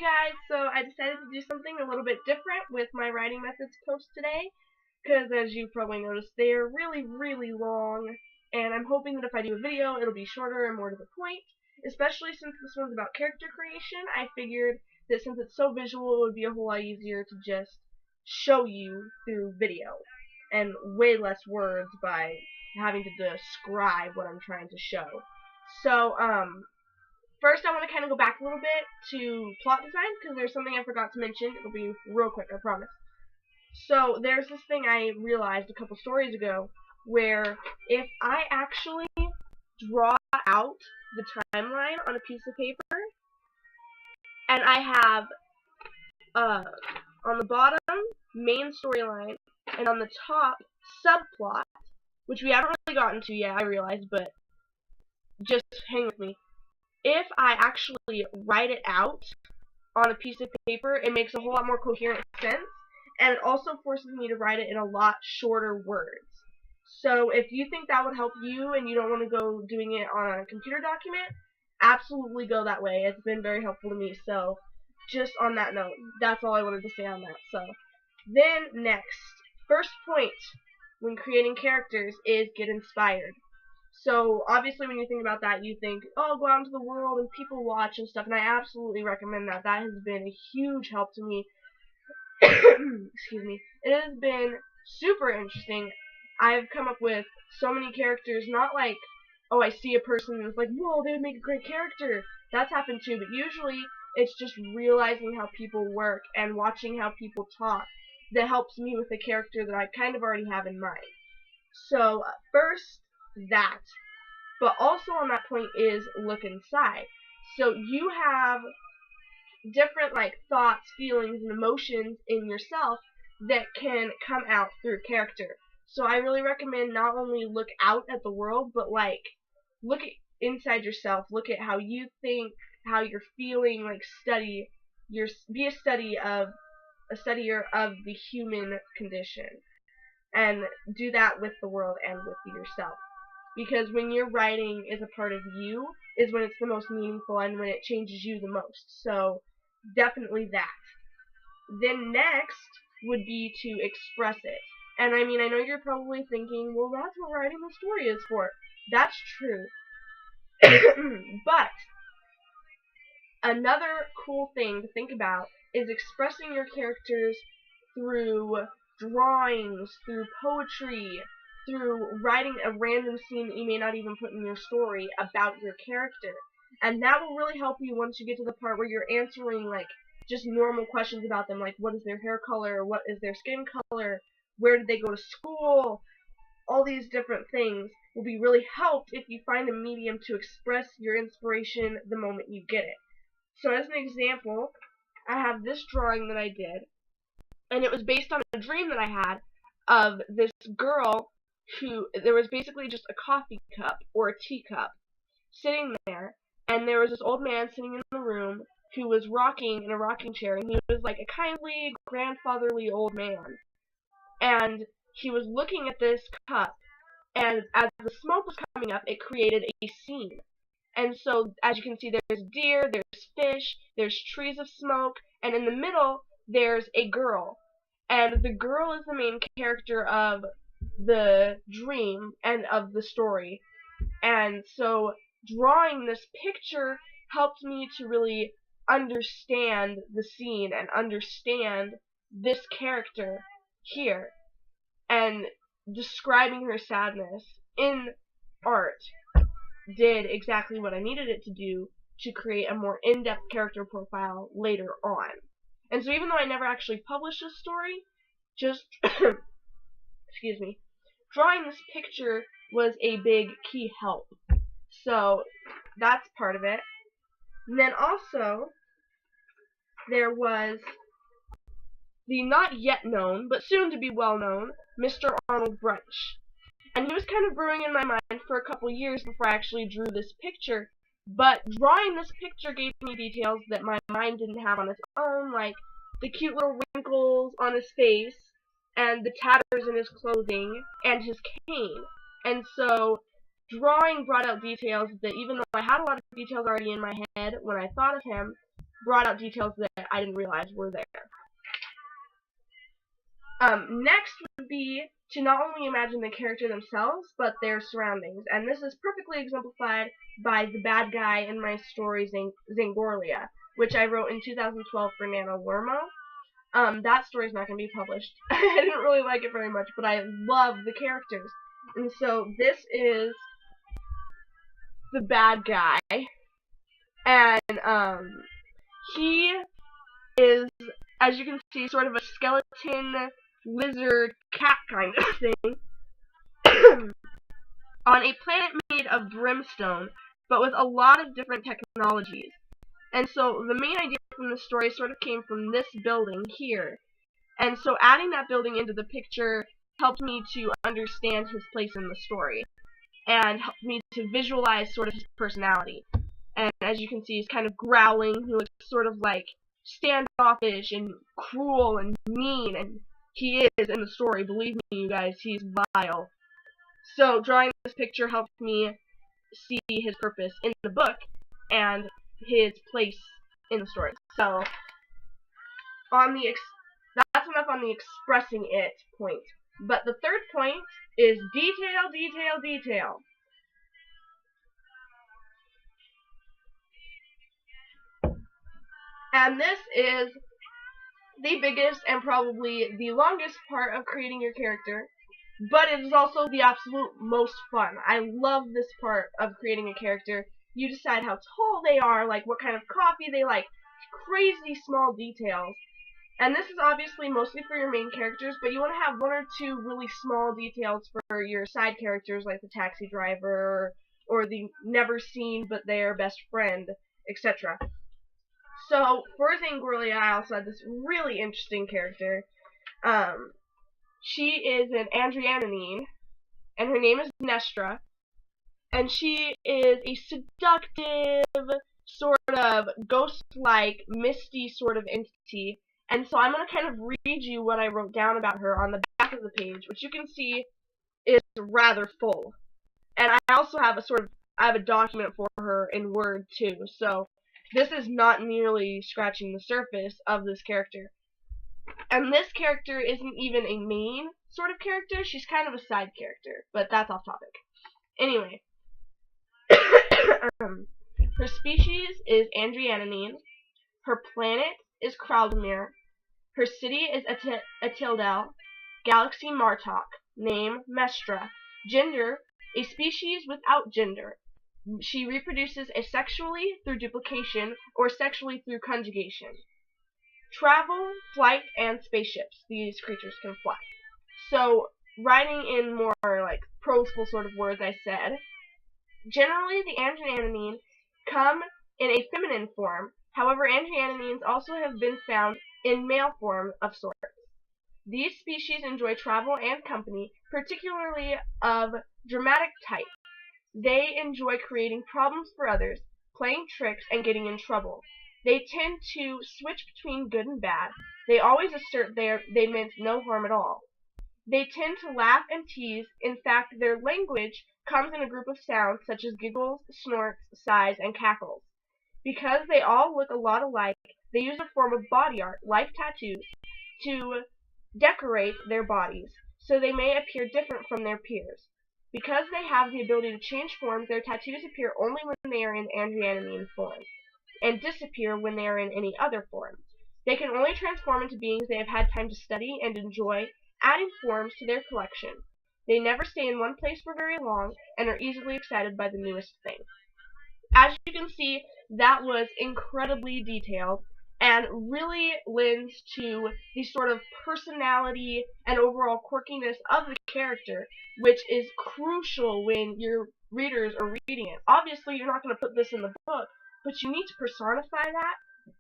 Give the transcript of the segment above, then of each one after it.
guys, so I decided to do something a little bit different with my writing methods post today, because as you probably noticed, they are really, really long, and I'm hoping that if I do a video, it'll be shorter and more to the point, especially since this one's about character creation. I figured that since it's so visual, it would be a whole lot easier to just show you through video, and way less words by having to describe what I'm trying to show. So, first, I want to kind of go back a little bit to plot design, because there's something I forgot to mention. It'll be real quick, I promise. So, there's this thing I realized a couple stories ago, where if I actually draw out the timeline on a piece of paper, and I have, on the bottom, main storyline, and on the top, subplot, which we haven't really gotten to yet, I realize, but just hang with me. If I actually write it out on a piece of paper, it makes a whole lot more coherent sense, and it also forces me to write it in a lot shorter words. So if you think that would help you and you don't want to go doing it on a computer document, absolutely go that way. It's been very helpful to me. So just on that note, that's all I wanted to say on that. So then next, first point when creating characters is get inspired. So, obviously, when you think about that, you think, oh, go out into the world and people watch and stuff, and I absolutely recommend that. That has been a huge help to me. Excuse me. It has been super interesting. I've come up with so many characters, not like, oh, I see a person and it's like, whoa, they would make a great character. That's happened too, but usually it's just realizing how people work and watching how people talk that helps me with a character that I kind of already have in mind. So, first, that. But also on that point is look inside. So you have different thoughts, feelings, and emotions in yourself that can come out through character. So I really recommend not only look out at the world, but look at inside yourself. Look at how you think, how you're feeling. Be a studier of the human condition, and do that with the world and with yourself. Because when your writing is a part of you, is when it's the most meaningful and when it changes you the most. So, definitely that. Then next would be to express it. And I mean, I know you're probably thinking, well, that's what writing a story is for. That's true. But, another cool thing to think about is expressing your characters through drawings, through poetry, through writing a random scene that you may not even put in your story about your character. And that will really help you once you get to the part where you're answering just normal questions about them, like what is their hair color, what is their skin color, where did they go to school. All these different things will be really helped if you find a medium to express your inspiration the moment you get it. So as an example, I have this drawing that I did, and it was based on a dream that I had of this girl who, there was basically just a coffee cup or a teacup sitting there, and there was this old man sitting in the room who was rocking in a rocking chair, and he was like a kindly, grandfatherly old man. And he was looking at this cup, and as the smoke was coming up, it created a scene. And so, as you can see, there's deer, there's fish, there's trees of smoke, and in the middle, there's a girl. And the girl is the main character of the dream and of the story. And so, drawing this picture helped me to really understand the scene and understand this character here. And describing her sadness in art did exactly what I needed it to do to create a more in-depth character profile later on. And so even though I never actually published this story, just, excuse me, drawing this picture was a big key help. So that's part of it. And then also, there was the not yet known, but soon to be well known, Mr. Arnold Brunch. And he was kind of brewing in my mind for a couple years before I actually drew this picture, but drawing this picture gave me details that my mind didn't have on its own, like the cute little wrinkles on his face, and the tatters in his clothing, and his cane. And so, drawing brought out details that even though I had a lot of details already in my head when I thought of him, brought out details that I didn't realize were there. Next would be to not only imagine the character themselves, but their surroundings. And this is perfectly exemplified by the bad guy in my story, Zangorlia, which I wrote in 2012 for NaNoWriMo. That story's not going to be published. I didn't really like it very much, but I love the characters. And so this is the bad guy. And, he is, as you can see, sort of a skeleton, lizard, cat kind of thing. On a planet made of brimstone, but with a lot of different technologies. And so the main idea from the story sort of came from this building here. And so adding that building into the picture helped me to understand his place in the story, and helped me to visualize sort of his personality. And as you can see, he's kind of growling. He looks sort of like standoffish and cruel and mean, and he is in the story. Believe me, you guys, he's vile. So drawing this picture helped me see his purpose in the book and his place in the story. So that's enough on the expressing it point. But the third point is detail, detail, detail. And this is the biggest and probably the longest part of creating your character, but it is also the absolute most fun. I love this part of creating a character. You decide how tall they are, like what kind of coffee they like, crazy small details. And this is obviously mostly for your main characters, but you want to have one or two really small details for your side characters, like the taxi driver, or the never seen but their best friend, etc. So, for Zangorlia, I also had this really interesting character. She is an Andrianine, and her name is Nestra, and she is a seductive, sort of ghost-like, misty sort of entity. And so I'm going to kind of read you what I wrote down about her on the back of the page, which you can see is rather full. And I also have I have a document for her in Word too, so this is not merely scratching the surface of this character. And this character isn't even a main sort of character, she's kind of a side character, but that's off topic. Anyway, her species is Andrianine, her planet is Kraldemir, her city is Atildel, galaxy Martok, name Mestra, gender a species without gender. She reproduces asexually through duplication or sexually through conjugation. Travel, flight, and spaceships. These creatures can fly. So, writing in more like proseful sort of words, I said, generally the Andrianine come in a feminine form. However, Andrianines also have been found in male form of sorts. These species enjoy travel and company, particularly of dramatic type. They enjoy creating problems for others, playing tricks, and getting in trouble. They tend to switch between good and bad. They always assert they meant no harm at all. They tend to laugh and tease. In fact, their language comes in a group of sounds such as giggles, snorts, sighs, and cackles. Because they all look a lot alike, they use a form of body art, like tattoos, to decorate their bodies, so they may appear different from their peers. Because they have the ability to change forms, their tattoos appear only when they are in Andrianine form, and disappear when they are in any other form. They can only transform into beings they have had time to study and enjoy, adding forms to their collection. They never stay in one place for very long, and are easily excited by the newest thing. As you can see, that was incredibly detailed, and really lends to the sort of personality and overall quirkiness of the character, which is crucial when your readers are reading it. Obviously, you're not going to put this in the book, but you need to personify that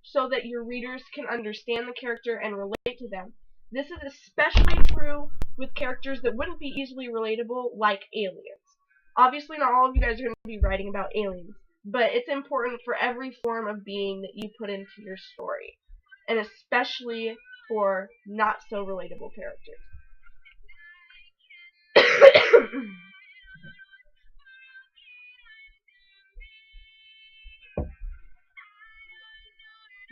so that your readers can understand the character and relate to them. This is especially true with characters that wouldn't be easily relatable, like aliens. Obviously, not all of you guys are going to be writing about aliens, but it's important for every form of being that you put into your story, and especially for not so relatable characters.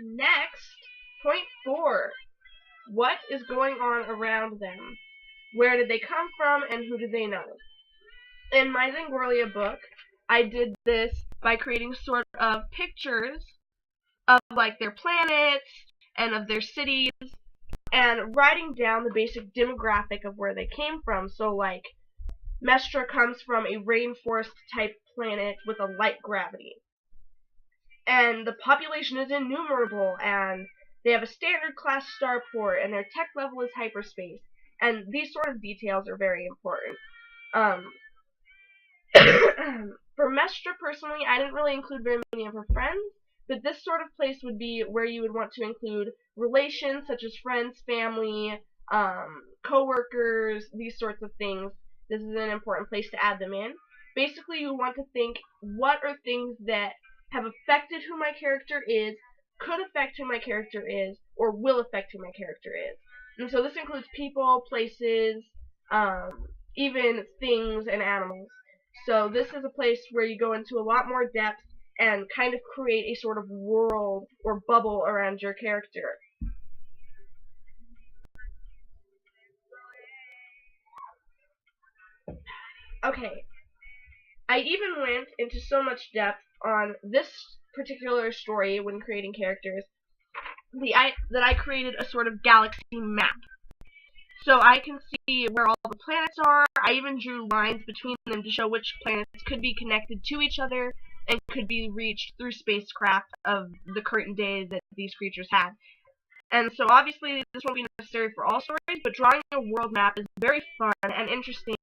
Next, point 4. What is going on around them? Where did they come from, and who do they know? In my Zangorlia book, I did this by creating sort of pictures of like their planets and of their cities and writing down the basic demographic of where they came from. So like Mestra comes from a rainforest type planet with a light gravity. And the population is innumerable, and they have a standard class starport, and their tech level is hyperspace. And these sort of details are very important. For Mestra personally, I didn't really include very many of her friends, but this sort of place would be where you would want to include relations such as friends, family, co-workers, these sorts of things. This is an important place to add them in. Basically, you want to think, what are things that have affected who my character is, could affect who my character is, or will affect who my character is. And so this includes people, places, even things and animals. So this is a place where you go into a lot more depth and kind of create a sort of world or bubble around your character. Okay, I even went into so much depth on this particular story when creating characters that I created a sort of galaxy map. So I can see where all the planets are. I even drew lines between them to show which planets could be connected to each other and could be reached through spacecraft of the current day that these creatures had. And so obviously this won't be necessary for all stories, but drawing a world map is very fun and interesting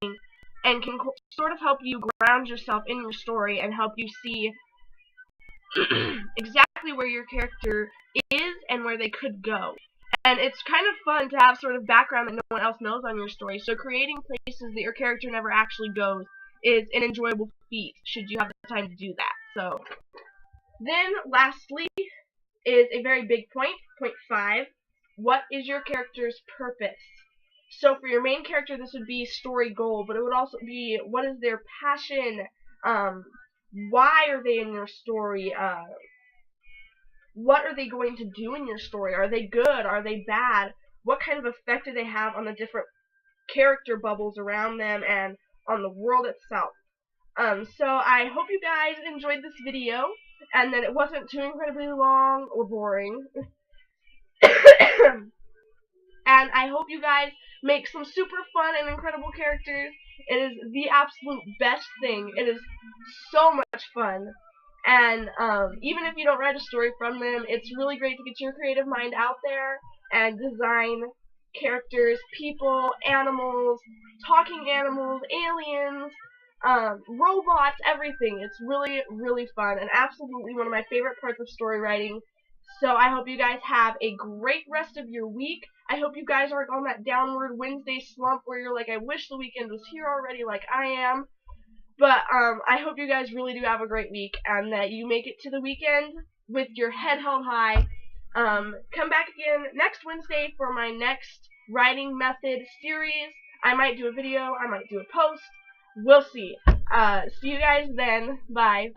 and can sort of help you ground yourself in your story and help you see exactly where your character is and where they could go. And it's kind of fun to have sort of background that no one else knows on your story, so creating places that your character never actually goes is an enjoyable feat, should you have the time to do that. So, then, lastly, is a very big point, point 5. What is your character's purpose? So for your main character, this would be story goal, but it would also be, what is their passion? Why are they in your story? What are they going to do in your story? Are they good? Are they bad? What kind of effect do they have on the different character bubbles around them and on the world itself? So I hope you guys enjoyed this video and that it wasn't too incredibly long or boring. And I hope you guys make some super fun and incredible characters. It is the absolute best thing. It is so much fun. And even if you don't write a story from them, it's really great to get your creative mind out there and design characters, people, animals, talking animals, aliens, robots, everything. It's really, really fun and absolutely one of my favorite parts of story writing. So I hope you guys have a great rest of your week. I hope you guys aren't on that downward Wednesday slump where you're like, I wish the weekend was here already like I am. But I hope you guys really do have a great week and that you make it to the weekend with your head held high. Come back again next Wednesday for my next writing method series. I might do a video, I might do a post. We'll see. See you guys then. Bye.